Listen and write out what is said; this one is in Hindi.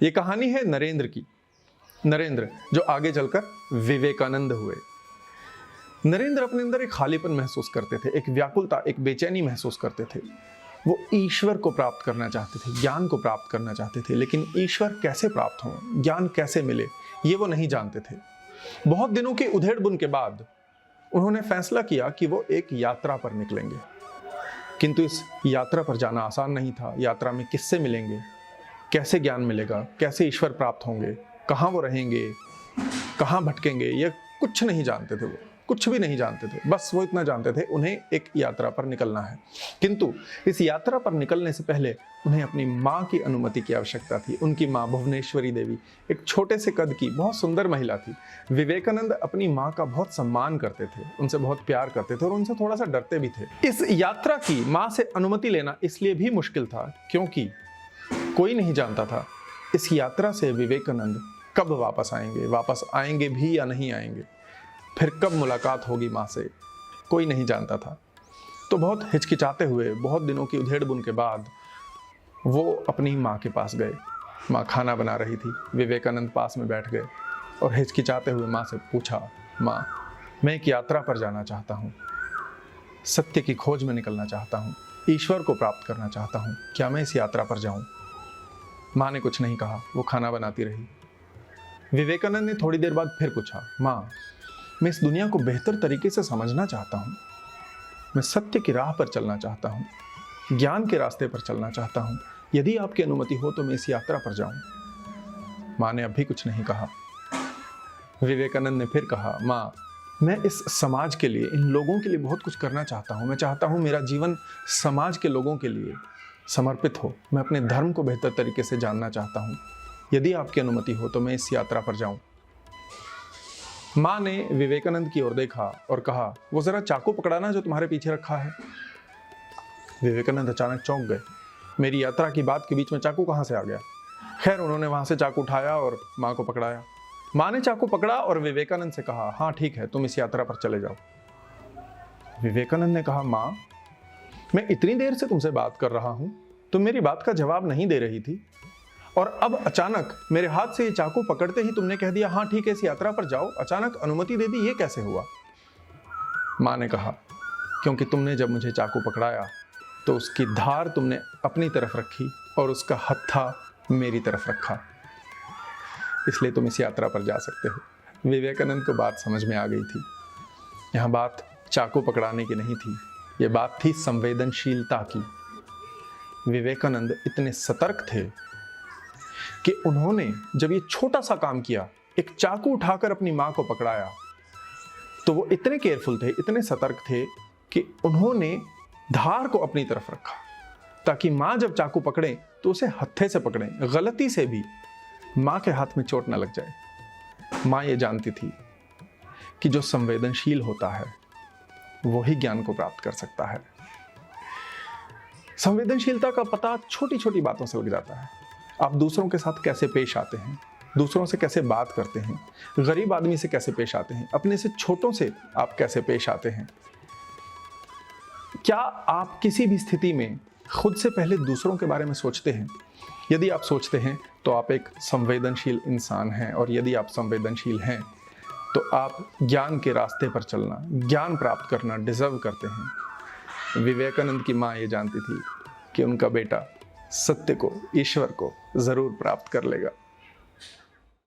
ये कहानी है नरेंद्र की। नरेंद्र जो आगे चलकर विवेकानंद हुए। नरेंद्र अपने अंदर एक खालीपन महसूस करते थे, एक व्याकुलता, एक बेचैनी महसूस करते थे। वो ईश्वर को प्राप्त करना चाहते थे, ज्ञान को प्राप्त करना चाहते थे, लेकिन ईश्वर कैसे प्राप्त हो, ज्ञान कैसे मिले, ये वो नहीं जानते थे। बहुत दिनों की उधेड़-बुन के बाद उन्होंने फैसला किया कि वो एक यात्रा पर निकलेंगे। किंतु इस यात्रा पर जाना आसान नहीं था। यात्रा में किससे मिलेंगे, कैसे ज्ञान मिलेगा, कैसे ईश्वर प्राप्त होंगे, कहाँ वो रहेंगे, कहाँ भटकेंगे, ये कुछ नहीं जानते थे। वो कुछ भी नहीं जानते थे। बस वो इतना जानते थे उन्हें एक यात्रा पर निकलना है। किंतु इस यात्रा पर निकलने से पहले उन्हें अपनी माँ की अनुमति की आवश्यकता थी। उनकी माँ भुवनेश्वरी देवी एक छोटे से कद की बहुत सुंदर महिला थी। विवेकानंद अपनी माँ का बहुत सम्मान करते थे, उनसे बहुत प्यार करते थे और उनसे थोड़ा सा डरते भी थे। इस यात्रा की माँ से अनुमति लेना इसलिए भी मुश्किल था क्योंकि कोई नहीं जानता था इस यात्रा से विवेकानंद कब वापस आएंगे भी या नहीं आएंगे, फिर कब मुलाकात होगी माँ से, कोई नहीं जानता था। तो बहुत हिचकिचाते हुए, बहुत दिनों की उधेड़-बुन के बाद वो अपनी माँ के पास गए। माँ खाना बना रही थी। विवेकानंद पास में बैठ गए और हिचकिचाते हुए माँ से पूछा, माँ मैं एक यात्रा पर जाना चाहता हूँ, सत्य की खोज में निकलना चाहता हूँ, ईश्वर को प्राप्त करना चाहता हूँ, क्या मैं इस यात्रा पर जाऊँ? माँ ने कुछ नहीं कहा, वो खाना बनाती रही। विवेकानंद ने थोड़ी देर बाद फिर पूछा, माँ मैं इस दुनिया को बेहतर तरीके से समझना चाहता हूँ, मैं सत्य की राह पर चलना चाहता हूँ, ज्ञान के रास्ते पर चलना चाहता हूँ, यदि आपकी अनुमति हो तो मैं इस यात्रा पर जाऊँ। माँ ने अभी कुछ नहीं कहा। विवेकानंद ने फिर कहा, माँ मैं इस समाज के लिए, इन लोगों के लिए बहुत कुछ करना चाहता हूँ। मैं चाहता हूँ मेरा जीवन समाज के लोगों के लिए समर्पित हो। मैं अपने धर्म को बेहतर तरीके से जानना चाहता हूँ। यदि आपकी अनुमति हो तो मैं इस यात्रा पर जाऊं। माँ ने विवेकानंद की ओर देखा और कहा, वो जरा चाकू पकड़ाना जो तुम्हारे पीछे रखा है। विवेकानंद अचानक चौंक गए। मेरी यात्रा की बात के बीच में चाकू कहाँ से आ गया? खैर उन्होंने वहां से चाकू उठाया और माँ को पकड़ाया। माँ ने चाकू पकड़ा और विवेकानंद से कहा, हाँ ठीक है, तुम इस यात्रा पर चले जाओ। विवेकानंद ने कहा, माँ मैं इतनी देर से तुमसे बात कर रहा हूं, तुम मेरी बात का जवाब नहीं दे रही थी और अब अचानक मेरे हाथ से ये चाकू पकड़ते ही तुमने कह दिया, हाँ ठीक है इस यात्रा पर जाओ, अचानक अनुमति दे दी, ये कैसे हुआ? माँ ने कहा, क्योंकि तुमने जब मुझे चाकू पकड़ाया तो उसकी धार तुमने अपनी तरफ रखी और उसका हत्था मेरी तरफ रखा, इसलिए तुम इस यात्रा पर जा सकते हो। विवेकानंद को बात समझ में आ गई थी। यहाँ बात चाकू पकड़ाने की नहीं थी, ये बात थी संवेदनशीलता की। विवेकानंद इतने सतर्क थे कि उन्होंने जब ये छोटा सा काम किया, एक चाकू उठाकर अपनी माँ को पकड़ाया, तो वो इतने केयरफुल थे, इतने सतर्क थे कि उन्होंने धार को अपनी तरफ रखा ताकि माँ जब चाकू पकड़े तो उसे हत्थे से पकड़ें, गलती से भी माँ के हाथ में चोट न लग जाए। माँ ये जानती थी कि जो संवेदनशील होता है वो ही ज्ञान को प्राप्त कर सकता है। संवेदनशीलता का पता छोटी छोटी बातों से लग जाता है। आप दूसरों के साथ कैसे पेश आते हैं, दूसरों से कैसे बात करते हैं, गरीब आदमी से कैसे पेश आते हैं, अपने से छोटों से आप कैसे पेश आते हैं। क्या आप किसी भी स्थिति में खुद से पहले दूसरों के बारे में सोचते हैं? यदि आप सोचते हैं तो आप एक संवेदनशील इंसान हैं, और यदि आप संवेदनशील हैं तो आप ज्ञान के रास्ते पर चलना, ज्ञान प्राप्त करना डिजर्व करते हैं। विवेकानंद की माँ ये जानती थी कि उनका बेटा सत्य को, ईश्वर को जरूर प्राप्त कर लेगा।